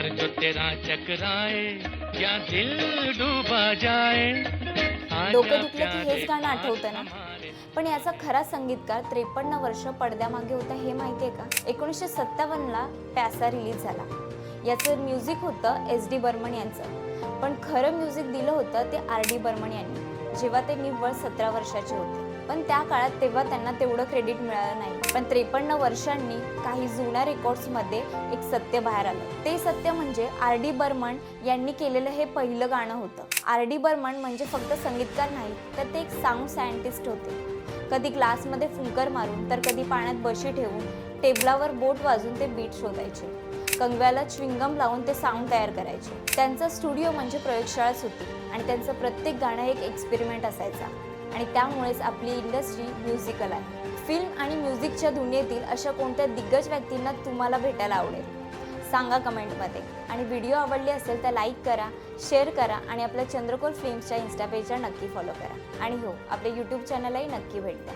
प्यार जो तेरा चकराए या दिल डूबा जाए डोकं दुखलं की हेच गाणं आठवतं ना. पण याचा खरा संगीतकार 53 वर्ष पडद्यामागे होता हे माहितीये का? 1957ला प्यासा रिलीज झाला. याचं म्युझिक होतं SD बर्मन यांचं. पण खरं म्युझिक दिलं होतं ते RD बर्मन यांनी, जेव्हा ते निव्वळ 17 वर्षाचे होते. पण त्या काळात तेव्हा त्यांना तेवढं क्रेडिट मिळालं नाही. पण 53 वर्षांनी काही जुन्या रेकॉर्ड्समध्ये एक सत्य बाहेर आलं. ते सत्य म्हणजे RD बर्मन यांनी केलेलं हे पहिलं गाणं होतं. RD बर्मन म्हणजे फक्त संगीतकार नाही, तर ते एक साऊंड सायंटिस्ट होते. कधी ग्लासमध्ये फुंकर मारून तर कधी पाण्यात बशी ठेवून टेबलावर बोट वाजून ते बीट शोधायचे. कंगव्याला च्विंगम लावून ते साऊंड तयार करायचे. त्यांचा स्टुडिओ म्हणजे प्रयोगशाळाच होती आणि त्यांचं प्रत्येक गाणं एक एक्सपेरिमेंट असायचा. आणि त्यामुळेच आपली इंडस्ट्री म्युझिकल आहे. फिल्म आणि म्युझिकच्या दुनियेतील अशा कोणत्या दिग्गज व्यक्तींना तुम्हाला भेटायला आवडेल सांगा कमेंटमध्ये. आणि व्हिडिओ आवडली असेल तर लाईक करा, शेअर करा आणि आपल्या चंद्रकोर फिल्म्सच्या इन्स्टा पेजला नक्की फॉलो करा. आणि हो, आपल्या यूट्यूब चॅनललाही नक्की भेट द्या.